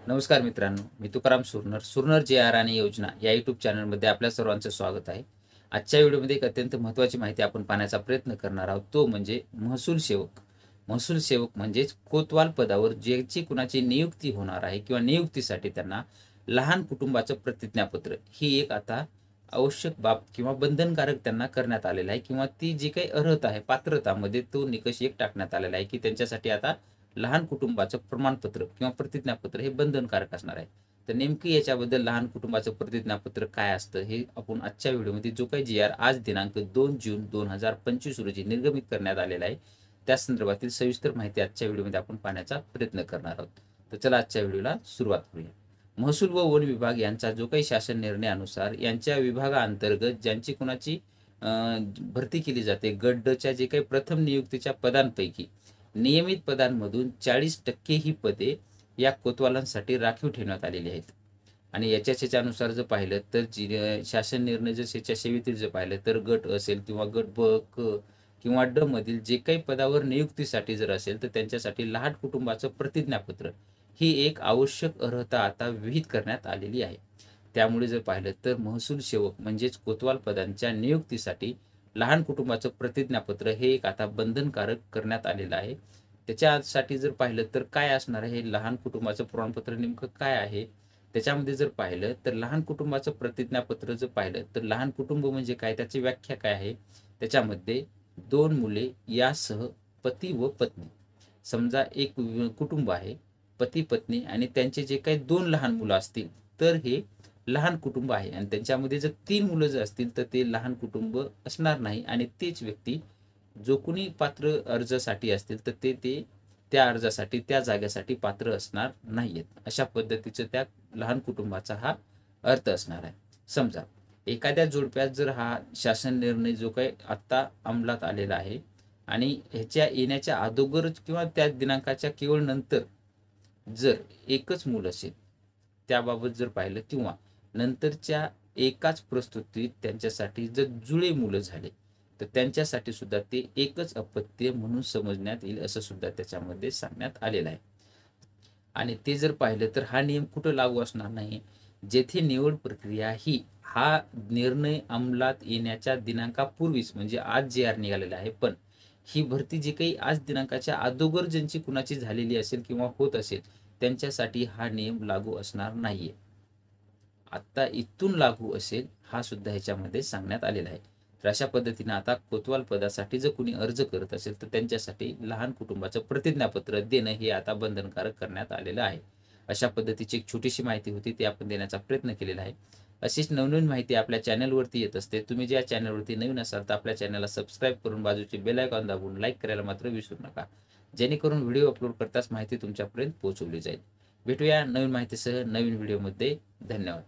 नमस्कार मित्रांनो, मी तुकाराम सुरनर जे आर आणि योजना या यूट्यूब चॅनलमध्ये आपल्या सर्वांचं स्वागत आहे. आजच्या व्हिडिओमध्ये एक अत्यंत महत्त्वाची माहिती आपण पाहण्याचा प्रयत्न करणार आहोत. तो म्हणजे महसूल सेवक. महसूल सेवक म्हणजेच कोतवाल पदावर ज्याची कुणाची नियुक्ती होणार आहे किंवा नियुक्तीसाठी त्यांना लहान कुटुंबाचं प्रतिज्ञापत्र ही एक आता आवश्यक बाब किंवा बंधनकारक त्यांना करण्यात आलेलं आहे किंवा ती जी काही अर्हता आहे, पात्रतामध्ये तो निकष एक टाकण्यात आलेला आहे, की त्यांच्यासाठी आता लहान कुटुंबाचं प्रमाणपत्र किंवा प्रतिज्ञापत्र हे बंधनकारक असणार आहे. तर नेमकी याच्याबद्दल लहान कुटुंबाचं प्रतिज्ञापत्र काय असतं, हे आपण आजच्या व्हिडिओमध्ये जो काही जी-आर आज दिनांक 2 जून 2025 रोजी निर्गमित करण्यात आलेला आहे, त्या संदर्भातील सविस्तर माहिती आजच्या व्हिडिओमध्ये आपण पाहण्याचा प्रयत्न करणार आहोत. तर चला आजच्या व्हिडिओला सुरुवात करूया. महसूल व वन विभाग यांचा जो काही शासन निर्णयानुसार यांच्या विभागाअंतर्गत ज्यांची कुणाची अ, भरती केली जाते, गट ड च्या जे काही प्रथम नियुक्तीच्या पदांपैकी नियमित पदांमधून 40% ही पदे या कोतवालांसाठी राखीव ठेवण्यात आलेली आहेत. आणि याच्यानुसार जर पाहिलं तर शासन निर्णय जर स्वेच्छासेवेतील जर पाहिलं तर गट असेल किंवा गट ब, क किंवा ड मधील जे काही पदावर नियुक्तीसाठी जर असेल तर त्यांच्यासाठी लहान कुटुंबाचं प्रतिज्ञापत्र ही एक आवश्यक अर्हता आता विहित करण्यात आलेली आहे. त्यामुळे जर पाहिलं तर महसूल सेवक म्हणजेच कोतवाल पदांच्या नियुक्तीसाठी लहान कुटुंबाचं प्रतिज्ञापत्र हे एक आता बंधनकारक करण्यात आलेलं आहे. त्याच्यासाठी जर पाहिलं तर काय असणार आहे, हे लहान कुटुंबाचं प्रमाणपत्र नेमकं काय आहे? त्याच्यामध्ये जर पाहिलं तर लहान कुटुंबाचं प्रतिज्ञापत्र जर पाहिलं तर लहान कुटुंब म्हणजे काय? त्याची व्याख्या काय आहे? त्याच्यामध्ये 2 मुले यासह पती व पत्नी. समजा एक कुटुंब आहे, पती-पत्नी आणि त्यांचे जे काही 2 लहान मुलं असतील, तर हे लहान कुटुंब आहे आणि त्यांच्यामध्ये जर 3 मुलं जर असतील, तर ते लहान कुटुंब असणार नाही आणि तीच व्यक्ती जो कोणी पात्र अर्जासाठी असतील, तर ते त्या अर्जासाठी, त्या जागेसाठी पात्र असणार नाहीयेत. अशा पद्धतीचं त्या लहान कुटुंबाचा हा अर्थ असणार आहे. समजा एखाद्या जोडप्यात जर हा शासन निर्णय जो काही आत्ता अंमलात आलेला आहे आणि ह्याच्या येण्याच्या अगोदरच किंवा त्या दिनांकाच्या केवळ नंतर जर एकच मूल असेल, त्याबाबत जर पाहिलं किंवा नंतरच्या एकाच प्रस्तुतीत त्यांच्यासाठी जर जुळे मुलं झाले, तर त्यांच्यासाठी सुद्धा ते एकच अपत्य म्हणून समजण्यात येईल असं सुद्धा त्याच्यामध्ये सांगण्यात आलेलं आहे. आणि ते जर पाहिलं तर हा नियम कुठं लागू असणार नाही, जेथे निवड प्रक्रिया ही हा निर्णय अंमलात येण्याच्या दिनांकापूर्वीच म्हणजे आज जे-आर निघालेला आहे, पण ही भरती जी काही आज दिनांकाच्या अगोदर ज्यांची कुणाची झालेली असेल किंवा होत असेल, त्यांच्यासाठी हा नियम लागू असणार नाहीये. आत्ता इथून लागू असेल, हा सुद्धा ह्याच्यामध्ये सांगण्यात आलेला आहे. तर अशा पद्धतीनं आता कोतवाल पदासाठी जर कोणी अर्ज करत असेल, तर त्यांच्यासाठी लहान कुटुंबाचं प्रतिज्ञापत्र देणं हे आता बंधनकारक करण्यात आलेलं आहे. अशा पद्धतीची एक छोटीशी माहिती होती, ती आपण देण्याचा प्रयत्न केलेला आहे. अशीच नवनवीन माहिती आपल्या चॅनलवरती येत असते. तुम्ही ज्या चॅनलवरती नवीन असाल, तर आपल्या चॅनलला सबस्क्राईब करून बाजूची बेल आयकॉन दाबून लाईक करायला मात्र विसरू नका. जेणेकरून व्हिडिओ अपलोड करताच माहिती तुमच्यापर्यंत पोहोचवली जाईल. भेटूया नवीन माहितीसह नवीन व्हिडिओमध्ये. धन्यवाद.